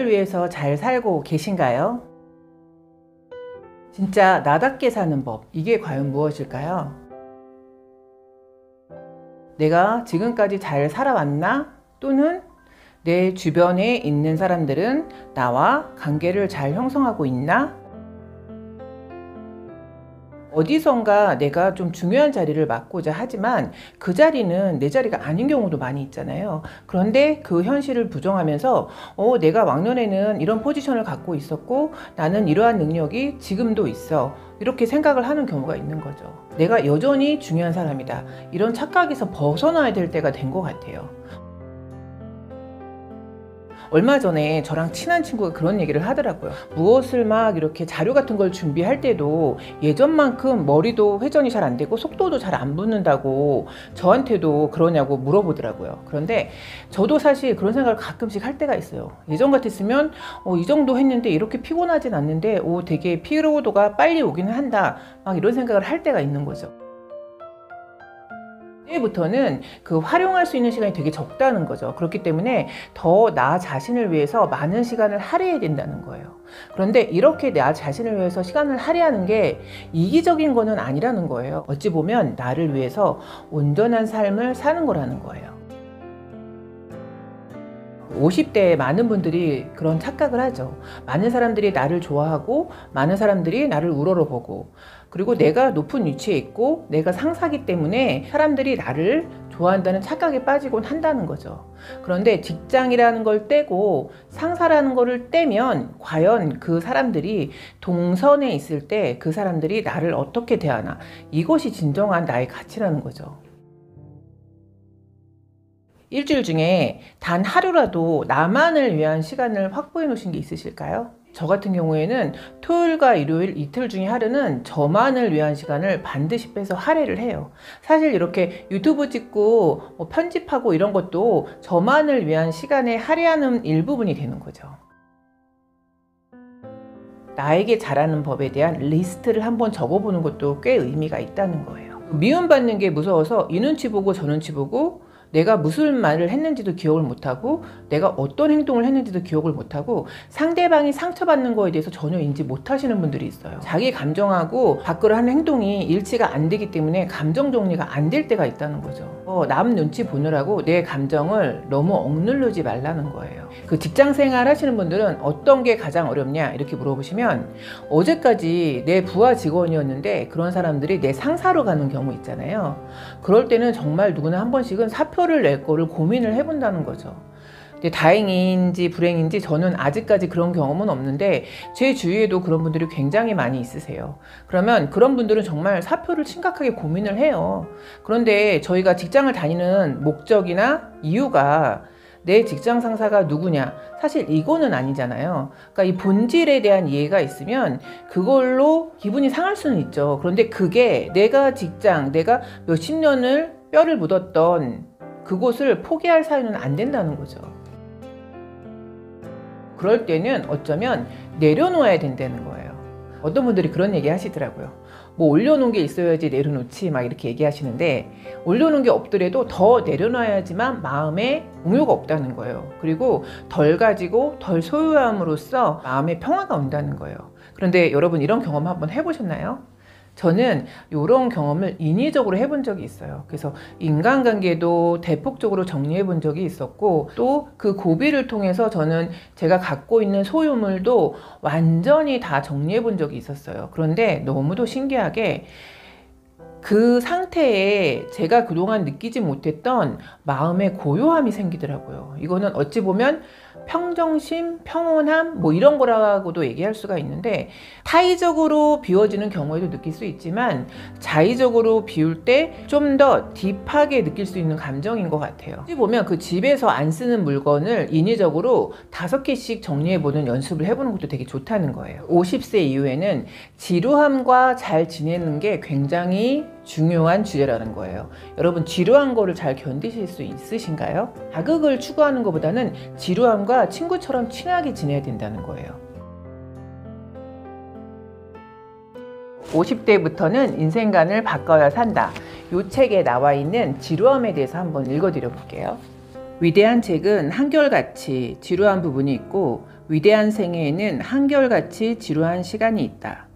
위해서 잘 살고 계신가요? 진짜 나답게 사는 법, 이게 과연 무엇일까요? 내가 지금까지 잘 살아왔나? 또는 내 주변에 있는 사람들은 나와 관계를 잘 형성하고 있나? 어디선가 내가 좀 중요한 자리를 맡고자 하지만 그 자리는 내 자리가 아닌 경우도 많이 있잖아요. 그런데 그 현실을 부정하면서 내가 왕년에는 이런 포지션을 갖고 있었고 나는 이러한 능력이 지금도 있어, 이렇게 생각을 하는 경우가 있는 거죠. 내가 여전히 중요한 사람이다, 이런 착각에서 벗어나야 될 때가 된 것 같아요. 얼마 전에 저랑 친한 친구가 그런 얘기를 하더라고요. 무엇을 막 이렇게 자료 같은 걸 준비할 때도 예전만큼 머리도 회전이 잘 안 되고 속도도 잘 안 붙는다고 저한테도 그러냐고 물어보더라고요. 그런데 저도 사실 그런 생각을 가끔씩 할 때가 있어요. 예전 같았으면 이 정도 했는데 이렇게 피곤하진 않는데 되게 피로도가 빨리 오기는 한다, 막 이런 생각을 할 때가 있는 거죠. 때부터는 그 활용할 수 있는 시간이 되게 적다는 거죠. 그렇기 때문에 더 나 자신을 위해서 많은 시간을 할애해야 된다는 거예요. 그런데 이렇게 나 자신을 위해서 시간을 할애하는 게 이기적인 거는 아니라는 거예요. 어찌 보면 나를 위해서 온전한 삶을 사는 거라는 거예요. 50대에 많은 분들이 그런 착각을 하죠. 많은 사람들이 나를 좋아하고 많은 사람들이 나를 우러러보고, 그리고 내가 높은 위치에 있고 내가 상사기 때문에 사람들이 나를 좋아한다는 착각에 빠지곤 한다는 거죠. 그런데 직장이라는 걸 떼고 상사라는 거를 떼면 과연 그 사람들이 동선에 있을 때 그 사람들이 나를 어떻게 대하나, 이것이 진정한 나의 가치라는 거죠. 일주일 중에 단 하루라도 나만을 위한 시간을 확보해 놓으신 게 있으실까요? 저 같은 경우에는 토요일과 일요일 이틀 중에 하루는 저만을 위한 시간을 반드시 빼서 할애를 해요. 사실 이렇게 유튜브 찍고 편집하고 이런 것도 저만을 위한 시간에 할애하는 일부분이 되는 거죠. 나에게 잘하는 법에 대한 리스트를 한번 적어보는 것도 꽤 의미가 있다는 거예요. 미움받는 게 무서워서 이 눈치 보고 저 눈치 보고 내가 무슨 말을 했는지도 기억을 못하고 내가 어떤 행동을 했는지도 기억을 못하고 상대방이 상처받는 거에 대해서 전혀 인지 못하시는 분들이 있어요. 자기 감정하고 밖으로 하는 행동이 일치가 안 되기 때문에 감정 정리가 안 될 때가 있다는 거죠. 남 눈치 보느라고 내 감정을 너무 억누르지 말라는 거예요. 그 직장 생활 하시는 분들은 어떤 게 가장 어렵냐 이렇게 물어보시면, 어제까지 내 부하 직원이었는데 그런 사람들이 내 상사로 가는 경우 있잖아요. 그럴 때는 정말 누구나 한 번씩은 사표를 낼 거를 고민을 해본다는 거죠. 근데 다행인지 불행인지 저는 아직까지 그런 경험은 없는데 제 주위에도 그런 분들이 굉장히 많이 있으세요. 그러면 그런 분들은 정말 사표를 심각하게 고민을 해요. 그런데 저희가 직장을 다니는 목적이나 이유가 내 직장 상사가 누구냐, 사실 이거는 아니잖아요. 그러니까 이 본질에 대한 이해가 있으면 그걸로 기분이 상할 수는 있죠. 그런데 그게 내가 내가 몇십 년을 뼈를 묻었던 그곳을 포기할 사유는 안 된다는 거죠. 그럴 때는 어쩌면 내려놓아야 된다는 거예요. 어떤 분들이 그런 얘기 하시더라고요. 뭐 올려놓은 게 있어야지 내려놓지, 막 이렇게 얘기하시는데, 올려놓은 게 없더라도 더 내려놔야지만 마음에 공유가 없다는 거예요. 그리고 덜 가지고 덜 소유함으로써 마음의 평화가 온다는 거예요. 그런데 여러분, 이런 경험 한번 해보셨나요? 저는 이런 경험을 인위적으로 해본 적이 있어요. 그래서 인간관계도 대폭적으로 정리해 본 적이 있었고, 또 그 고비를 통해서 저는 제가 갖고 있는 소유물도 완전히 다 정리해 본 적이 있었어요. 그런데 너무도 신기하게 그 상태에 제가 그동안 느끼지 못했던 마음의 고요함이 생기더라고요. 이거는 어찌 보면 평정심, 평온함 뭐 이런 거라고도 얘기할 수가 있는데, 타의적으로 비워지는 경우에도 느낄 수 있지만 자의적으로 비울 때 좀 더 딥하게 느낄 수 있는 감정인 것 같아요. 어찌 보면 그 집에서 안 쓰는 물건을 인위적으로 5개씩 정리해보는 연습을 해보는 것도 되게 좋다는 거예요. 50세 이후에는 지루함과 잘 지내는 게 굉장히 중요한 주제라는 거예요. 여러분, 지루한 거를 잘 견디실 수 있으신가요? 자극을 추구하는 것보다는 지루함과 친구처럼 친하게 지내야 된다는 거예요. 50대부터는 인생관을 바꿔야 산다. 이 책에 나와 있는 지루함에 대해서 한번 읽어드려 볼게요. 위대한 책은 한결같이 지루한 부분이 있고 위대한 생애에는 한결같이 지루한 시간이 있다.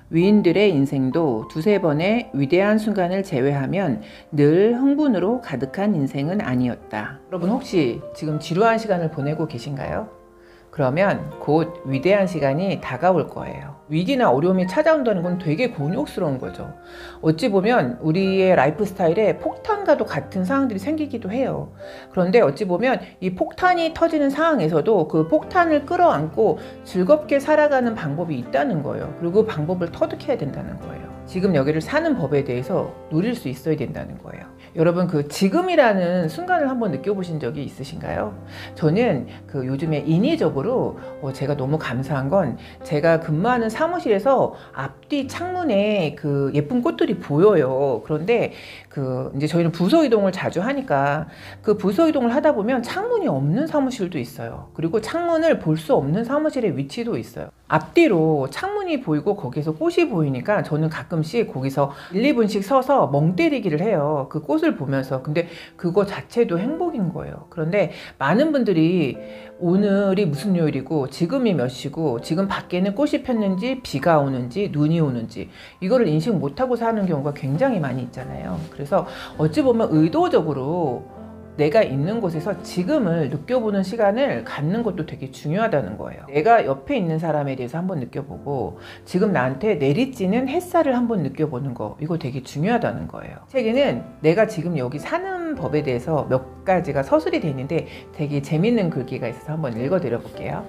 위인들의 인생도 두세 번의 위대한 순간을 제외하면 늘 흥분으로 가득한 인생은 아니었다. 여러분 혹시 지금 지루한 시간을 보내고 계신가요? 그러면 곧 위대한 시간이 다가올 거예요. 위기나 어려움이 찾아온다는 건 되게 곤욕스러운 거죠. 어찌 보면 우리의 라이프 스타일에 폭탄과도 같은 상황들이 생기기도 해요. 그런데 어찌 보면 이 폭탄이 터지는 상황에서도 그 폭탄을 끌어안고 즐겁게 살아가는 방법이 있다는 거예요. 그리고 그 방법을 터득해야 된다는 거예요. 지금 여기를 사는 법에 대해서 누릴 수 있어야 된다는 거예요. 여러분 그 지금이라는 순간을 한번 느껴보신 적이 있으신가요? 저는 그 요즘에 인위적으로 제가 너무 감사한 건 제가 근무하는 사무실에서 앞뒤 창문에 그 예쁜 꽃들이 보여요. 그런데 그 이제 저희는 부서 이동을 자주 하니까 그 부서 이동을 하다 보면 창문이 없는 사무실도 있어요. 그리고 창문을 볼 수 없는 사무실의 위치도 있어요. 앞뒤로 창문이 보이고 거기서 꽃이 보이니까 저는 가끔씩 거기서 1, 2분씩 서서 멍 때리기를 해요. 그 꽃을 보면서. 근데 그거 자체도 행복인 거예요. 그런데 많은 분들이 오늘이 무슨 요일이고 지금이 몇 시고 지금 밖에는 꽃이 폈는지 비가 오는지 눈이 오는지 이거를 인식 못하고 사는 경우가 굉장히 많이 있잖아요. 그래서 어찌 보면 의도적으로 내가 있는 곳에서 지금을 느껴보는 시간을 갖는 것도 되게 중요하다는 거예요. 내가 옆에 있는 사람에 대해서 한번 느껴보고 지금 나한테 내리쬐는 햇살을 한번 느껴보는 거, 이거 되게 중요하다는 거예요. 책에는 내가 지금 여기 사는 법에 대해서 몇 가지가 서술이 돼 있는데 되게 재밌는 글귀가 있어서 한번 읽어드려 볼게요.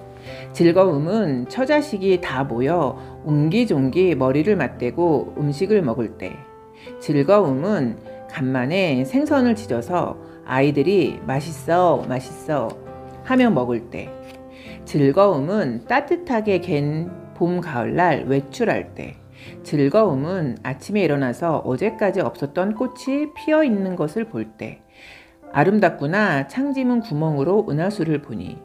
즐거움은 처자식이 다 모여 옹기종기 머리를 맞대고 음식을 먹을 때, 즐거움은 간만에 생선을 지져서 아이들이 맛있어 맛있어 하며 먹을 때, 즐거움은 따뜻하게 갠 봄 가을날 외출할 때, 즐거움은 아침에 일어나서 어제까지 없었던 꽃이 피어 있는 것을 볼 때, 아름답구나 창지문 구멍으로 은하수를 보니,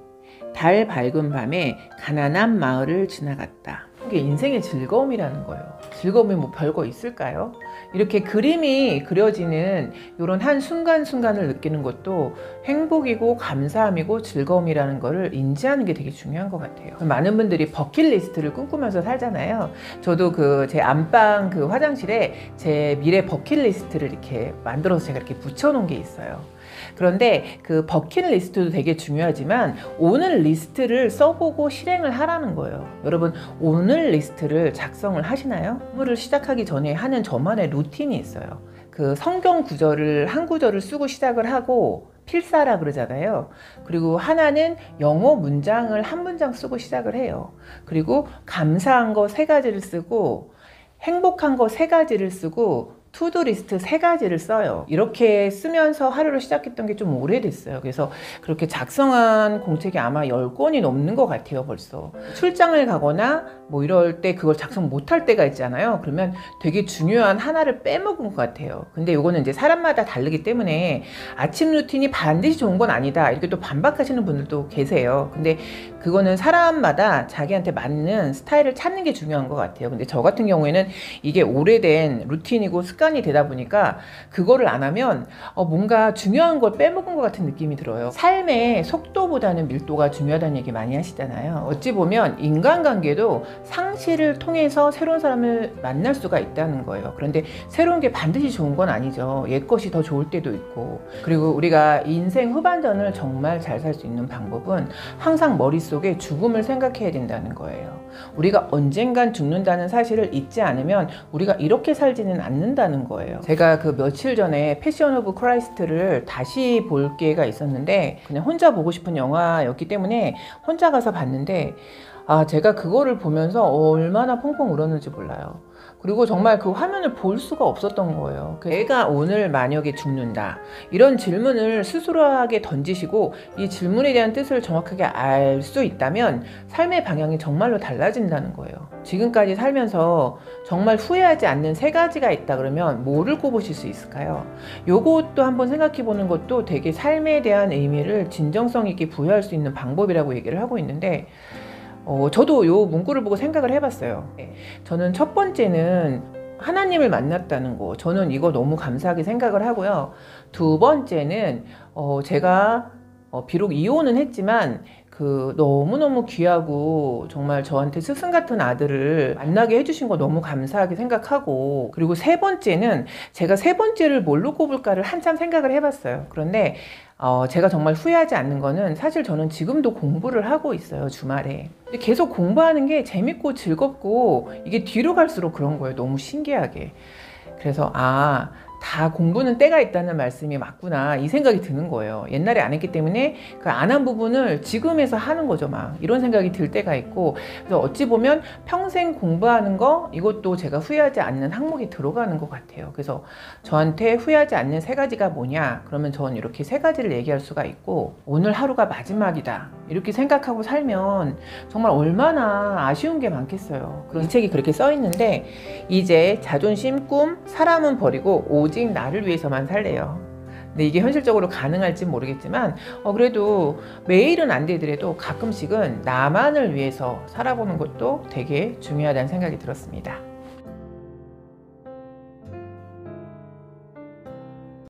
달 밝은 밤에 가난한 마을을 지나갔다. 이게 인생의 즐거움이라는 거예요. 즐거움이 뭐 별거 있을까요? 이렇게 그림이 그려지는 이런 한 순간순간을 느끼는 것도 행복이고 감사함이고 즐거움이라는 거를 인지하는 게 되게 중요한 것 같아요. 많은 분들이 버킷리스트를 꿈꾸면서 살잖아요. 저도 그 제 안방 그 화장실에 제 미래 버킷리스트를 이렇게 만들어서 제가 이렇게 붙여놓은 게 있어요. 그런데 그 버킷리스트도 되게 중요하지만 오늘 리스트를 써보고 실행을 하라는 거예요. 여러분 오늘 리스트를 작성을 하시나요? 업무를 시작하기 전에 하는 저만의 루틴이 있어요. 그 성경 구절을 한 구절을 쓰고 시작을 하고 필사라 그러잖아요. 그리고 하나는 영어 문장을 한 문장 쓰고 시작을 해요. 그리고 감사한 거 3가지를 쓰고 행복한 거 3가지를 쓰고 투두리스트 3가지를 써요. 이렇게 쓰면서 하루를 시작했던 게 좀 오래됐어요. 그래서 그렇게 작성한 공책이 아마 10권이 넘는 것 같아요, 벌써. 출장을 가거나 뭐 이럴 때 그걸 작성 못할 때가 있잖아요. 그러면 되게 중요한 하나를 빼먹은 것 같아요. 근데 이거는 이제 사람마다 다르기 때문에 아침 루틴이 반드시 좋은 건 아니다, 이렇게 또 반박하시는 분들도 계세요. 근데 그거는 사람마다 자기한테 맞는 스타일을 찾는 게 중요한 것 같아요. 근데 저 같은 경우에는 이게 오래된 루틴이고 습관이 되다 보니까 그거를 안 하면 뭔가 중요한 걸 빼먹은 것 같은 느낌이 들어요. 삶의 속도보다는 밀도가 중요하다는 얘기 많이 하시잖아요. 어찌 보면 인간관계도 상실을 통해서 새로운 사람을 만날 수가 있다는 거예요. 그런데 새로운 게 반드시 좋은 건 아니죠. 옛 것이 더 좋을 때도 있고. 그리고 우리가 인생 후반전을 정말 잘 살 수 있는 방법은 항상 머릿속에 죽음을 생각해야 된다는 거예요. 우리가 언젠간 죽는다는 사실을 잊지 않으면 우리가 이렇게 살지는 않는다는 거예요. 제가 그 며칠 전에 패션 오브 크라이스트를 다시 볼 기회가 있었는데 그냥 혼자 보고 싶은 영화였기 때문에 혼자 가서 봤는데 제가 그거를 보면서 얼마나 펑펑 울었는지 몰라요. 그리고 정말 그 화면을 볼 수가 없었던 거예요. 내가 오늘 만약에 죽는다, 이런 질문을 스스로에게 던지시고 이 질문에 대한 뜻을 정확하게 알 수 있다면 삶의 방향이 정말로 달라진다는 거예요. 지금까지 살면서 정말 후회하지 않는 3가지가 있다 그러면 뭐를 꼽으실 수 있을까요? 요것도 한번 생각해 보는 것도 되게 삶에 대한 의미를 진정성 있게 부여할 수 있는 방법이라고 얘기를 하고 있는데, 저도 요 문구를 보고 생각을 해봤어요. 저는 첫 번째는 하나님을 만났다는 거, 저는 이거 너무 감사하게 생각을 하고요. 2번째는 제가 비록 이혼은 했지만 너무너무 귀하고 정말 저한테 스승 같은 아들을 만나게 해주신 거 너무 감사하게 생각하고, 그리고 세 번째는 제가 세 번째를 뭘로 꼽을까를 한참 생각을 해봤어요. 그런데 제가 정말 후회하지 않는 거는, 사실 저는 지금도 공부를 하고 있어요, 주말에. 근데 계속 공부하는 게 재밌고 즐겁고 이게 뒤로 갈수록 그런 거예요. 너무 신기하게. 그래서 다 공부는 때가 있다는 말씀이 맞구나, 이 생각이 드는 거예요. 옛날에 안 했기 때문에 그 안 한 부분을 지금에서 하는 거죠, 막 이런 생각이 들 때가 있고. 그래서 어찌 보면 평생 공부하는 거, 이것도 제가 후회하지 않는 항목이 들어가는 것 같아요. 그래서 저한테 후회하지 않는 세 가지가 뭐냐, 그러면 저는 이렇게 세 가지를 얘기할 수가 있고, 오늘 하루가 마지막이다 이렇게 생각하고 살면 정말 얼마나 아쉬운 게 많겠어요. 이 책이 그렇게 써 있는데, 이제 자존심, 꿈, 사람은 버리고 오직 나를 위해서만 살래요. 근데 이게 현실적으로 가능할지 모르겠지만 그래도 매일은 안 되더라도 가끔씩은 나만을 위해서 살아보는 것도 되게 중요하다는 생각이 들었습니다.